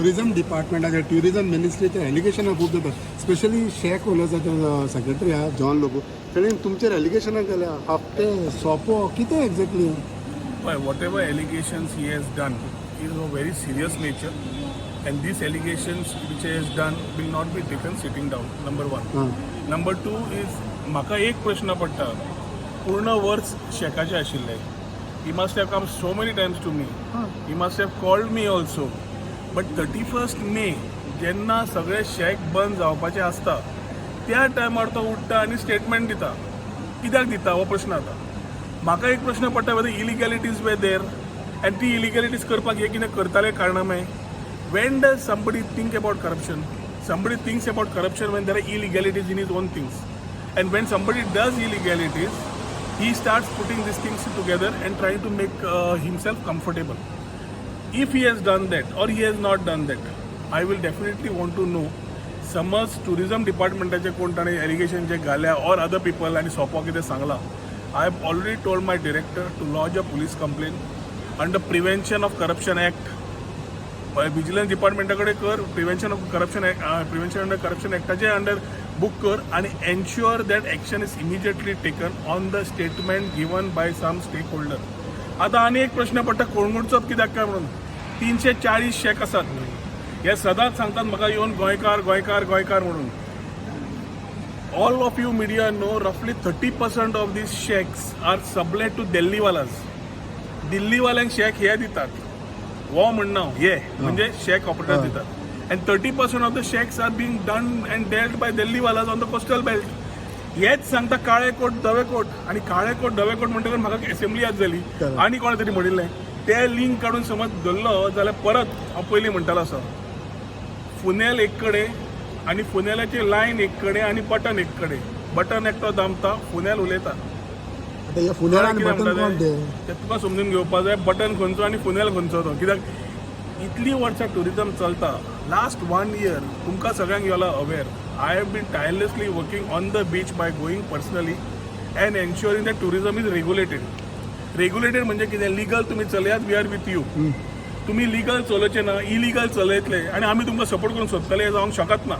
Tourism डिपार्टमेंटाचे tourism मिनिस्ट्रीचे एलिगेशनां खूब जाता specially शेक उलयता सेक्रेटरी आहा जॉन लोबो ताणें तुमचेर एलिगेशनां केल्या हफ्ते सोपो कितें exactly whatever allegations he has done is of very serious nature, and these allegations which he has done will not be taken sitting down. Number one. Number two is म्हाका एक प्रश्न पडटा पूर्ण वर्स शेकाचे आशिल्ले. He must have come so many times to me. He must have called me also. But 31st May जेन्ना सगळे शेक बंद जावपाचे आसता त्या टायमार तो उठता आनी स्टेटमेंट दिता. कित्याक दिता हो प्रश्न आता. म्हाका एक प्रश्न पडटा whether illegalities were there and ती illegalities करपाक हे कितें करताले कारणामे. When does somebody think about corruption? Somebody thinks about corruption when there are illegalities in his own things. And when somebody does illegalities, he starts putting these things together and trying to make himself comfortable. If he has done that or he has not done that, I will definitely want to know. समज tourism डिपार्टमेंटाचे कोण ताणें allegation जे घाल्या और other people आनी सोपो कितें सांगलां. I have already told my director to lodge a police complaint under Prevention of Corruption Act. Vigilance Department कडे कर Prevention of Corruption Act, Prevention under Corruption Actaचे अंडर बुक कर आणि ensure that action is immediately taken on the statement given by some stakeholder. आता आनी एक प्रश्न पडटा कोळंगूटचोच कित्याक काय म्हणून 340 शेक आसात. हे सदांच सांगतात म्हाका येवन गोंयकार गोंयकार गोंयकार म्हणून. All of you media know roughly 30% of these sheikhs are sublet to Delhiwalas. दिल्लीवाल्यांक शेक हे दितात. वो म्हणना हे म्हणजे शेक ऑपरेटर दितात. And 30% of the sheikhs are being done and dealt by Delhiwalas on the coastal belt. हेच सांगता काळे कोट धवे कोट आणि काळे कोट धवे कोट म्हणटकच म्हाका असेंब्ली याद जाली आनी कोणा तरी म्हणिल्लें ते लिंक काडून समज धरलो जाल्यार परत हांव पयलीं म्हणटालो असो फुनेल एक कडेन आणि फुनेलाची लायन एक कडेन आणि बटन एक कडेन. बटन एकटो दामता फुनेल उलयता. ते तुका समजून घेवपाक जाय बटन खंयचो आनी फुनेल खंयचो तो. कित्याक इतली वर्सां टुरिझम चलता. लास्ट 1 year तुमकां सगळ्यांक you are aware I have been tirelessly working on the beach by going personally and ensuring that tourism is regulated. Regulated म्हणजे कितें लिगल तुमी चलयात वी आर विथ यू. तुम्ही लिगल चलोवचे ना इलिगल चलयतले आणि आमी तुमकां सपोर्ट करून सोदतले हे जावंक शकत ना.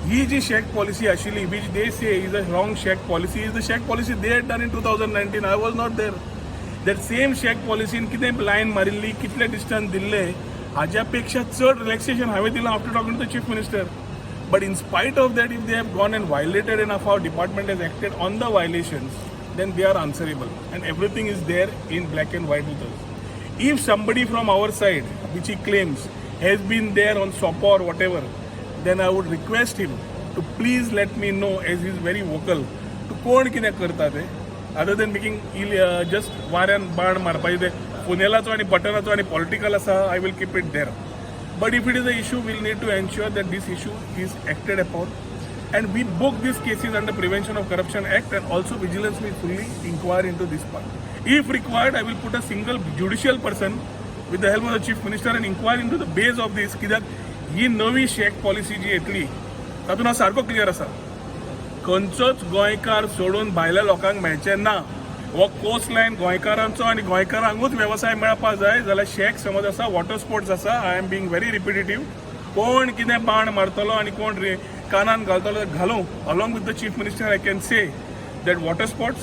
ही जी शेक पॉलिसी आशिल्ली which they say is a wrong shack policy is the shack policy they had done in 2019. I was not there. That same shack पॉलिसीन कितें लायन मारिल्ली कितले डिस्टन्स दिल्ले हाज्या पेक्षा चड रिलॅक्सेशन हांवें दिलां after talking to the chief minister. But in spite of that if they have gone and violated an of our department has acted on the violations then they are answerable and everything is there in black and white with us. If somebody from our side which he claims has been there on SOPA or whatever, then I would request him to please let me know as he is very vocal to कोण कितें करता ते other than making just वाऱ्यान बाण मारपाचे ते फुनेलाचो आणि बटनाचो आणि political आसा. I will keep it there. But if it is an issue, we'll need to ensure that this issue is acted upon. And we book these cases under Prevention of Corruption Act and also vigilance will fully inquire into this part. If required, I will put a single judicial person with the help of the Chief Minister and inquire into the base of this. कित्याक ही नवी शेक policy जी येतली तातूंत हांव सारको clear आसा. खंयचोच गोंयकार सोडून भायल्या लोकांक मेळचे ना. हो कोस्ट लायन गोंयकारांचो आनी गोंयकारांकूच वेवसाय मेळपाक जाय जाल्यार शेक समज आसा वॉटर स्पोर्ट्स आसा. I am being very repetitive. कोण कितें बाण मारतलो आनी कोण कानान घालतलो घालूं along with the chief minister I can say that water sports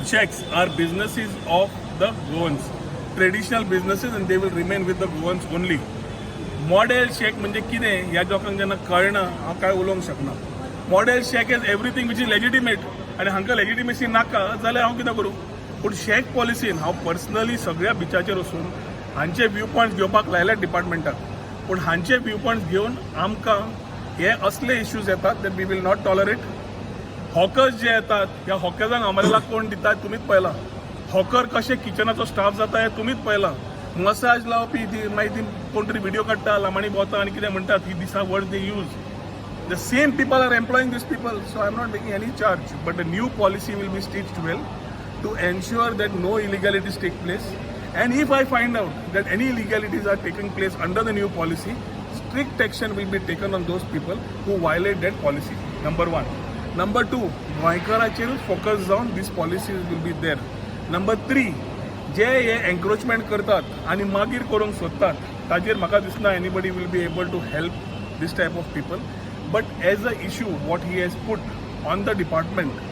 shacks are businesses of the Goans traditional businesses and they will remain with the Goans only. Model shack म्हणजे कितें ह्या लोकांक जेन्ना कळना हांव काय उलोवंक शकना. Model shake is everything which is legitimate आनी हांकां लेजिटिमेसी नाका जाल्यार हांव कितें करूं. पूण शेक पॉलिसीन हांव पर्सनली सगळ्या बिचाचेर वचून हांचे व्यू पॉयंट्स घेवपाक लायल्यात डिपार्टमेंटाक. पूण हांचे व्यू पॉयंट्स घेवन आमकां हे असले इश्यूज येतात that we will not tolerate. Hawkers जे येतात ह्या हॉकर्सांक आम्हाला कोण दितात तुमीच पळयलां. हॉकर कशे किचनाचो स्टाफ जाता हे तुमीच पळयलां. मसाज लावपी मागीर ती कोण तरी व्हिडिओ काडटा लांबाणी भोंवता आनी कितें म्हणटात ही दिसा word they use. The same people are employing these people. So I am not making any charge but the new policy will be stitched well to ensure that no illegalities take place. And if I find out that any illegalities are taking place under the new policy, strict action will be taken on those people who violate that policy. Number 1. Number 2, गोंयकाराचेरूच focus जावन these policies will be there. Number 3, जे हे encroachment करतात आणि मागीर करूंक सोदतात ताजेर म्हाका दिसना anybody will be able to help this type of people. But as a issue, what he has put on the department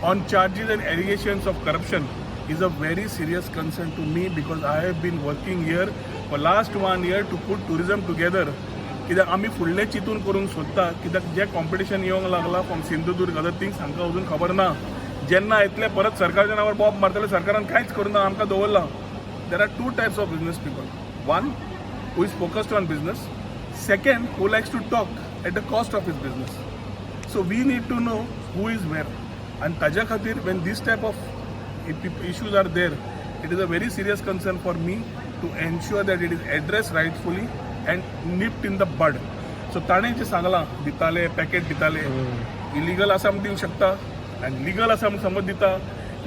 on charges and allegations of corruption is a very serious concern to me, because I have been working here for last 1 year to put tourism together. कित्याक आमी फुडलें चिंतून करूंक सोदता, कित्याक जें competition येवंक लागलां फ्रॉम सिंधुदुर्ग अदर थिंग्स हांकां अजून खबर ना. जेन्ना येतले परत सरकारच्या नांवार बॉब मारतले, सरकारान कांयच करूना, आमकां दवरला. There are two types of business people. One who is focused on business. Second, who likes to talk at the cost of his business. So we need to know who is where. And taja khatir, when this type of issues are there, it is a very serious concern for me to ensure that it is addressed rightfully and nipped in the bud. So ताणे जे सांगला दिताले packet दिताले, illegal आसा म्हूण दिवंक शकता, आनी लिगल आसा म्हूण समज दिता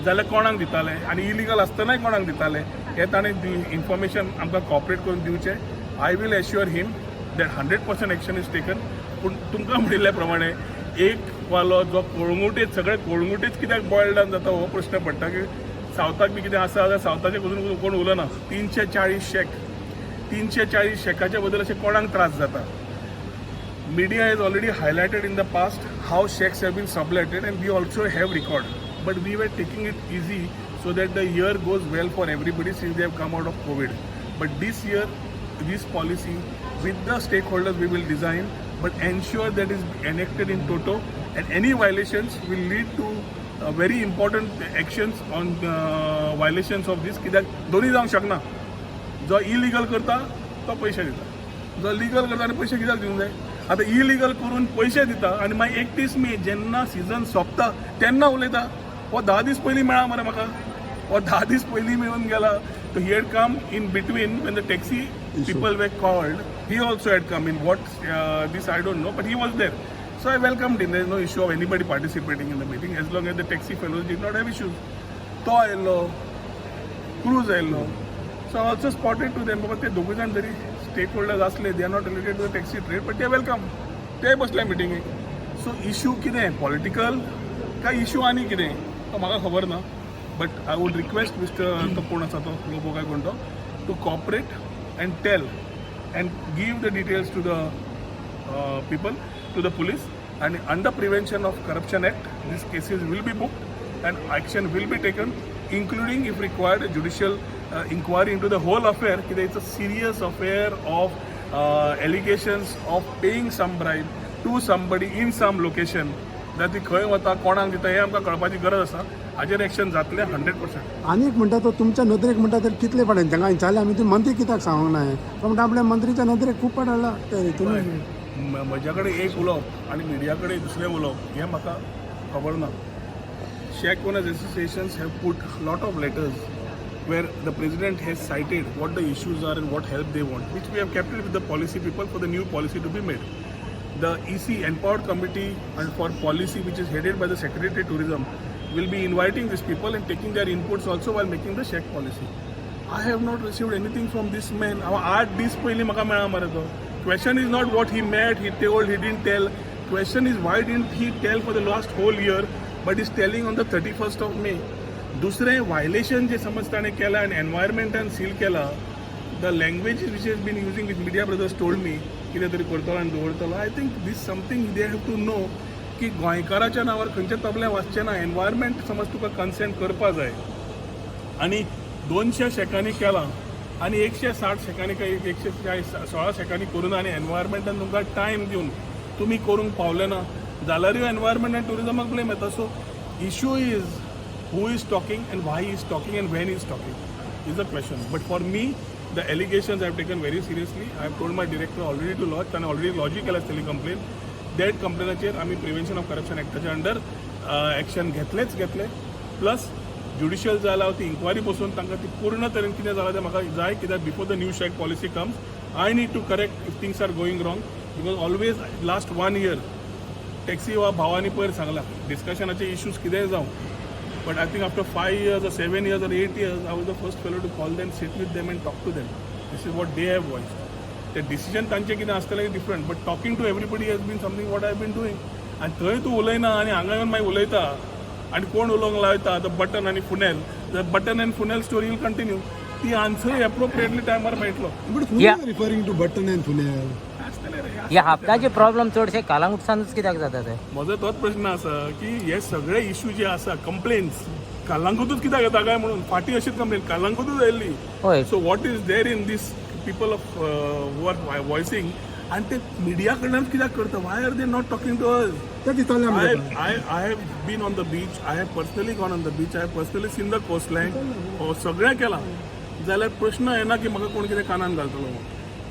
जाल्यार कोणाक दिताले, आनी इलिगल आसतनाय कोणाक दिताले, हे ताणें इन्फॉर्मेशन आमकां कॉपरेट करून दिवचें. I will एश्युअर him that 100% action is taken. पूण तुमकां म्हणिल्ल्या प्रमाणे एक वालो जो कोळंगुटेच, सगळे कोळंगुटेच कित्याक बॉयल डावन जाता हो प्रश्न पडटा, की सावथाक बी कितें आसा जाल्यार सावथाचे कोण उलयना. 340 शेकाच्या बद्दल अशें कोणाक त्रास जाता. Media has already highlighted in the past how sheikhs have been subletted, and we also have record. But we were taking it easy so that the year goes well for everybody since they have come out of COVID. But this year, this policy with the stakeholders we will design, but ensure that is enacted in toto, and any violations will lead to very important actions on violations of this. कित्याक दोन्ही जावंक शकना. जो illegal करता तो पैसे दिता, जो लिगल करता आनी पैसे कित्याक दिवंक जाय. आतां इलिगल करून पैसे दिता आनी मागीर 31 मे जेन्ना सिजन सोंपता तेन्ना उलयता. हो 10 दीस पयलीं मेळ्ळा मरे म्हाका, हो 10 दीस पयलीं मेळून गेला. So he had come in between when the taxi people were called. He also had come in. What this I don't know, but he was there. So I welcomed him. There is no issue of anybody participating in the meeting as long as the taxi fellows did not have issues. To आयलो, Cruise आयलो. So I also spotted to them, but ते दोघे जाण जरी stakeholders असले, they are not related to the taxi trade, but they are welcome. ते बसले meeting. So issue कितें political काय issue आनी कितें तो म्हाका खबर ना. But I would request Mr. कोण आसा तो लोबो काय कोण तो to cooperate and tell and give the details to the people, to the police, and under Prevention of Corruption Act, these cases will be booked and action will be taken, including if required a judicial inquiry into the whole affair. It's a serious affair of allegations of paying some bribe to somebody in some location. that ती खंय वता कोणाक दिता हे आमकां कळपाची गरज आसा. हाजेर एक्शन जातलें 100%. आनी एक म्हणटा तो तुमच्या नदरेक म्हणटा तर कितले पडले तांकां विचारलें आमी, ती मंत्री कित्याक सांगूंक ना. तो म्हणटा आपल्या मंत्रीच्या नदरेक खूब पडला ते तुमी. म्हज्या कडेन एक उलोवप आनी मिडिया कडेन दुसरें उलोवप हें म्हाका खबर ना. Shack owners associations have put lot of letters where the president has cited what the issues are and what help they want, which we have kept it with the policy people for the new policy to be made. The EC Empowered Committee and for Policy, which is headed by the Secretary Tourism, will be inviting these people and taking their inputs also while making the Sheikh policy. I have not received anything from this man. 8 days पयलीं म्हाका मेळ्ळा मरे तो. Question is not what he met, he told, he didn't tell. Question is why didn't he tell for the last whole year, but is telling on the 31st of May. दुसरें violation जे समज ताणें केलां आनी एनवायरमेंटान seal केलां, the language which is been using with media brothers told me कितें तरी करतलो आनी दवरतलो. I think this something they have to know की गोंयकाराच्या नांवार खंयचें तबलें वाजचें ना. एनवायरमेंट समज तुका कन्सेंट करपा जाय आनी 200 शेकांनी केलां आनी 160 शेकांनी काय 116 शेकांनी करून आनी एनवायरमेंटान तुमकां टायम दिवन तुमी करूंक पावले ना जाल्यारूय एनवायरमेंट आनी टुरिजमाक ब्लेम येता. So issue is who is talking and why he is talking and when he is talking is the question. But for me, the allegations I have taken very seriously. I have told my director already to lodge and already logical as telling complaint. That complaintaचेर आमी Prevention of Corruption Actच्या under action घेतलेच घेतले. Plus judicial जाल्या ती inquiry बसून तांकां ती पूर्ण तरेन कितें जालां तें म्हाका जाय. कित्याक before the new shack policy comes I need to correct if things are going wrong. Because always last 1 year taxi वा भावानी पयर सांगलां डिस्कशनाचे इश्यूज कितेंय जावं. But I think after 5 years or 7 years or 8 years, I was the first fellow to call them, sit with them and talk to them. This is what they have voiced. The decision तांचे कितें आसतलें different, but talking to everybody has been something what I have been doing. And थंय तूं उलयना आनी हांगा येवन मागीर उलयता आनी कोण उलोवंक लायता द बटन आनी funnel. The button and funnel story will continue. ती आन्सर एप्रोप्रिएटली टायमार मेळटलो. But Yeah. Referring to button and funnel आसतलें रे. ह्या हप्त्याचे प्रॉब्लेम चडशे कालांगुटसानूच कित्याक जाता ते? म्हजो तोच प्रश्न आसा की हे सगळे इश्यू जे आसा कंप्लेन्स कालांगूतूच कित्याक येता काय म्हणून फाटीं अशीच कंप्लेन कालांगूतूच येयल्ली. होय. So what is there in these people of who are voicing आनी ते मिडिया कडल्यान कित्याक करता? Why are they not talking to us? ते दिसतालें I have been on the beach. I have personally gone on the beach. I have personally seen the coastline. सगळें केलां. जाल्यार प्रश्न येना की म्हाका कोण कितें कानान घालतलो.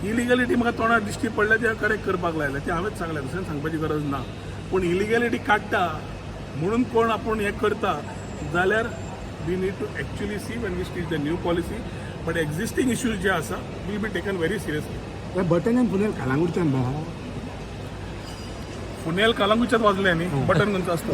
इलिगॅलिटी म्हाका तोंडार दिश्टी पडल्या ते करेक्ट करपाक लायल्या ते हांवेंच सांगलें, दुसऱ्यान सांगपाची गरज ना. पूण इलिगॅलिटी काडटा म्हणून कोण आपूण हें करता जाल्यार we need to actually see when we stitch the new policy. But existing issues जे आसा will be taken very seriously. Button and funnel कालांगुटच्यान बा पुणेल कालांगुच्यात वाजले न्ही बटन खंयचो आसतो.